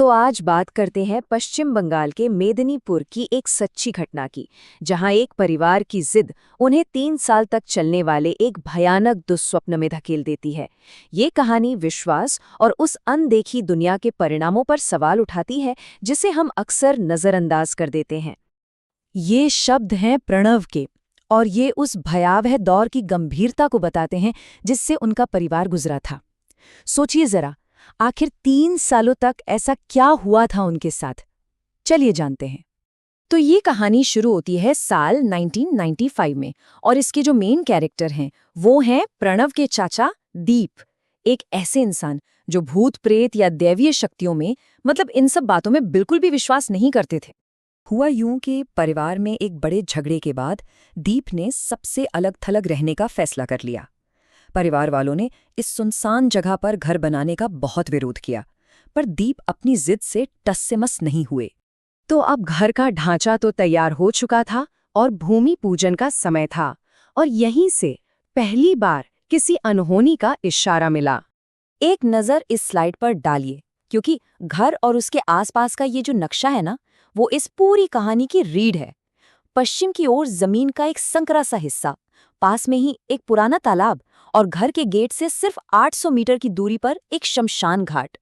तो आज बात करते हैं पश्चिम बंगाल के मेदिनीपुर की एक सच्ची घटना की, जहां एक परिवार की जिद उन्हें 3 साल तक चलने वाले एक भयानक दुस्वप्न में धकेल देती है। ये कहानी विश्वास और उस अनदेखी दुनिया के परिणामों पर सवाल उठाती है, जिसे हम अक्सर नजरअंदाज कर देते हैं। ये शब्द हैं प्रणव के, और ये उस भयावह दौर की गंभीरता को बताते हैं जिससे उनका परिवार गुजरा था। सोचिए जरा, आखिर 3 सालों तक ऐसा क्या हुआ था उनके साथ। चलिए जानते हैं। तो ये कहानी शुरू होती है साल 1995 में, और इसके जो मेन कैरेक्टर हैं वो हैं प्रणव के चाचा दीप, एक ऐसे इंसान जो भूत प्रेत या दैवीय शक्तियों में, मतलब इन सब बातों में बिल्कुल भी विश्वास नहीं करते थे। हुआ यूं कि परिवार में एक बड़े झगड़े के बाद दीप ने सबसे अलग थलग रहने का फैसला कर लिया। परिवार वालों ने इस सुनसान जगह पर घर बनाने का बहुत विरोध किया, पर दीप अपनी जिद से टस से मस नहीं हुए। तो अब घर का ढांचा तो तैयार हो चुका था और भूमि पूजन का समय था, और यहीं से पहली बार किसी अनहोनी का इशारा मिला। एक नज़र इस स्लाइड पर डालिए, क्योंकि घर और उसके आसपास का ये जो नक्शा है ना, वो इस पूरी कहानी की रीढ़ है। पश्चिम की ओर जमीन का एक संकरा सा हिस्सा, पास में ही एक पुराना तालाब, और घर के गेट से सिर्फ 800 मीटर की दूरी पर एक शमशान घाट।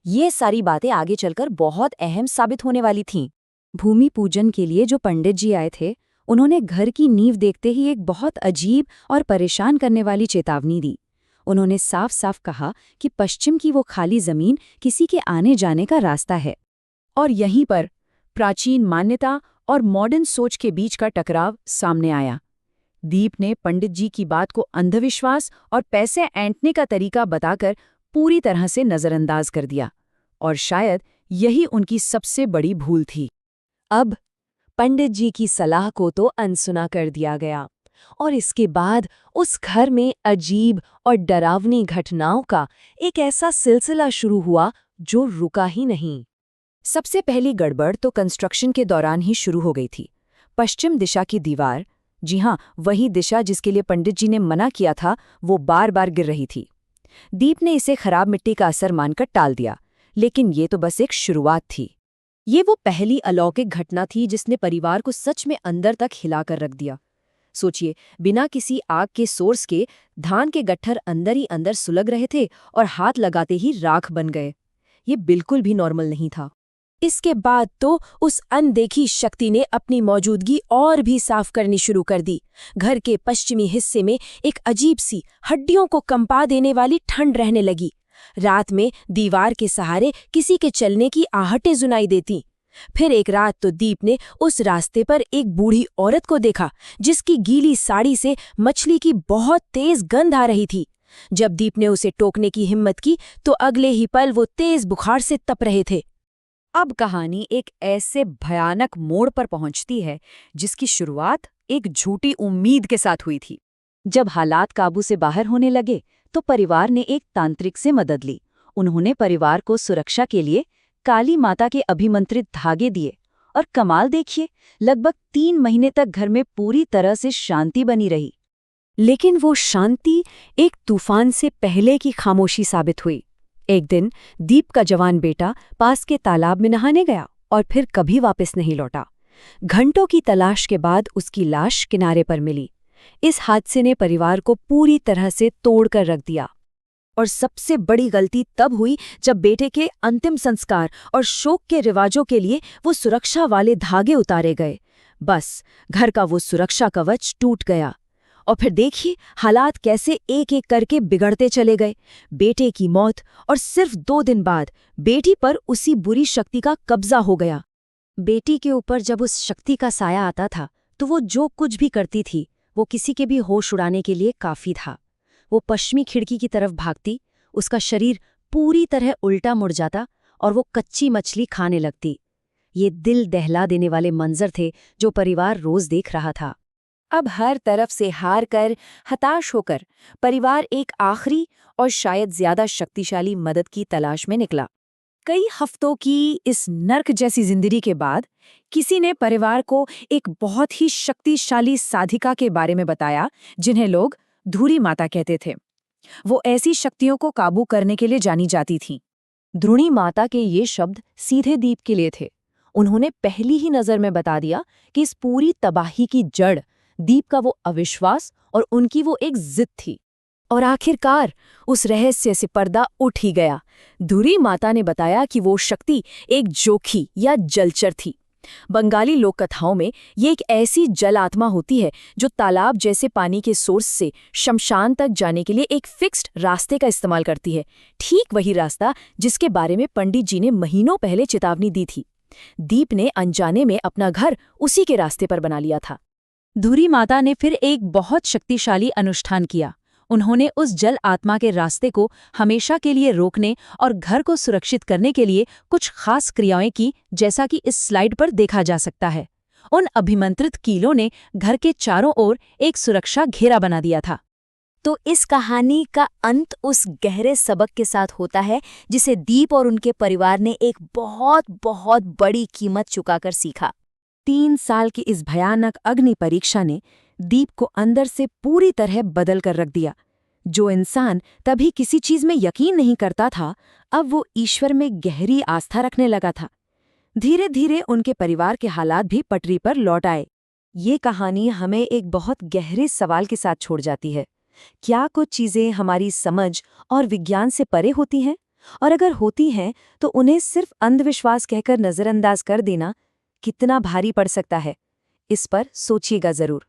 ये सारी बातें आगे चलकर बहुत अहम साबित होने वाली थीं। भूमि पूजन के लिए जो पंडित जी आए थे, उन्होंने घर की नींव देखते ही एक बहुत अजीब और परेशान करने वाली चेतावनी दी। उन्होंने साफ साफ कहा कि पश्चिम की वो खाली जमीन किसी के आने जाने का रास्ता है। और यहीं पर प्राचीन मान्यता और मॉडर्न सोच के बीच का टकराव सामने आया। दीप ने पंडित जी की बात को अंधविश्वास और पैसे ऐंठने का तरीका बताकर पूरी तरह से नजरअंदाज कर दिया, और शायद यही उनकी सबसे बड़ी भूल थी। अब पंडित जी की सलाह को तो अनसुना कर दिया गया, और इसके बाद उस घर में अजीब और डरावनी घटनाओं का एक ऐसा सिलसिला शुरू हुआ जो रुका ही नहीं। सबसे पहली गड़बड़ तो कंस्ट्रक्शन के दौरान ही शुरू हो गई थी। पश्चिम दिशा की दीवार, जी हाँ, वही दिशा जिसके लिए पंडित जी ने मना किया था, वो बार बार गिर रही थी। दीप ने इसे खराब मिट्टी का असर मानकर टाल दिया, लेकिन ये तो बस एक शुरुआत थी। ये वो पहली अलौकिक घटना थी जिसने परिवार को सच में अंदर तक हिलाकर रख दिया। सोचिए, बिना किसी आग के सोर्स के धान के गट्ठर अंदर ही अंदर सुलग रहे थे और हाथ लगाते ही राख बन गए। ये बिल्कुल भी नॉर्मल नहीं था। इसके बाद तो उस अनदेखी शक्ति ने अपनी मौजूदगी और भी साफ करनी शुरू कर दी। घर के पश्चिमी हिस्से में एक अजीब सी हड्डियों को कंपा देने वाली ठंड रहने लगी। रात में दीवार के सहारे किसी के चलने की आहटें सुनाई देती। फिर एक रात तो दीप ने उस रास्ते पर एक बूढ़ी औरत को देखा, जिसकी गीली साड़ी से मछली की बहुत तेज गंध आ रही थी। जब दीप ने उसे टोकने की हिम्मत की तो अगले ही पल वो तेज बुखार से तप रहे थे। अब कहानी एक ऐसे भयानक मोड़ पर पहुंचती है जिसकी शुरुआत एक झूठी उम्मीद के साथ हुई थी। जब हालात काबू से बाहर होने लगे तो परिवार ने एक तांत्रिक से मदद ली। उन्होंने परिवार को सुरक्षा के लिए काली माता के अभिमंत्रित धागे दिए, और कमाल देखिए, लगभग 3 महीने तक घर में पूरी तरह से शांति बनी रही। लेकिन वो शांति एक तूफान से पहले की खामोशी साबित हुई। एक दिन दीप का जवान बेटा पास के तालाब में नहाने गया और फिर कभी वापस नहीं लौटा। घंटों की तलाश के बाद उसकी लाश किनारे पर मिली। इस हादसे ने परिवार को पूरी तरह से तोड़कर रख दिया। और सबसे बड़ी गलती तब हुई जब बेटे के अंतिम संस्कार और शोक के रिवाजों के लिए वो सुरक्षा वाले धागे उतारे गए। बस घर का वो सुरक्षा कवच टूट गया। और फिर देखिए हालात कैसे एक एक करके बिगड़ते चले गए। बेटे की मौत और सिर्फ 2 दिन बाद बेटी पर उसी बुरी शक्ति का कब्जा हो गया। बेटी के ऊपर जब उस शक्ति का साया आता था तो वो जो कुछ भी करती थी वो किसी के भी होश उड़ाने के लिए काफी था। वो पश्चिमी खिड़की की तरफ भागती, उसका शरीर पूरी तरह उल्टा मुड़ जाता और वो कच्ची मछली खाने लगती। ये दिल दहला देने वाले मंजर थे जो परिवार रोज देख रहा था। अब हर तरफ से हार कर, हताश होकर परिवार एक आखिरी और शायद ज्यादा शक्तिशाली मदद की तलाश में निकला। कई हफ्तों की इस नर्क जैसी जिंदगी के बाद किसी ने परिवार को एक बहुत ही शक्तिशाली साधिका के बारे में बताया, जिन्हें लोग धूरी माता कहते थे। वो ऐसी शक्तियों को काबू करने के लिए जानी जाती थीं। ध्रुणी माता के ये शब्द सीधे दीप के लिए थे। उन्होंने पहली ही नज़र में बता दिया कि इस पूरी तबाही की जड़ दीप का वो अविश्वास और उनकी वो एक जिद थी। और आखिरकार उस रहस्य से पर्दा उठ ही गया। धुरी माता ने बताया कि वो शक्ति एक जोखी या जलचर थी। बंगाली लोक कथाओं में ये एक ऐसी जल आत्मा होती है जो तालाब जैसे पानी के सोर्स से शमशान तक जाने के लिए एक फिक्स्ड रास्ते का इस्तेमाल करती है। ठीक वही रास्ता जिसके बारे में पंडित जी ने महीनों पहले चेतावनी दी थी। दीप ने अनजाने में अपना घर उसी के रास्ते पर बना लिया था। धुरी माता ने फिर एक बहुत शक्तिशाली अनुष्ठान किया। उन्होंने उस जल आत्मा के रास्ते को हमेशा के लिए रोकने और घर को सुरक्षित करने के लिए कुछ खास क्रियाएं की, जैसा कि इस स्लाइड पर देखा जा सकता है। उन अभिमंत्रित कीलों ने घर के चारों ओर एक सुरक्षा घेरा बना दिया था। तो इस कहानी का अंत उस गहरे सबक के साथ होता है जिसे दीप और उनके परिवार ने एक बहुत बहुत बड़ी कीमत चुकाकर सीखा। 3 साल की इस भयानक अग्नि परीक्षा ने दीप को अंदर से पूरी तरह बदल कर रख दिया। जो इंसान तभी किसी चीज में यकीन नहीं करता था, अब वो ईश्वर में गहरी आस्था रखने लगा था। धीरे धीरे उनके परिवार के हालात भी पटरी पर लौट आए। ये कहानी हमें एक बहुत गहरे सवाल के साथ छोड़ जाती है। क्या कुछ चीजें हमारी समझ और विज्ञान से परे होती हैं? और अगर होती हैं तो उन्हें सिर्फ अंधविश्वास कहकर नजरअंदाज कर देना कितना भारी पड़ सकता है? इस पर सोचिएगा जरूर।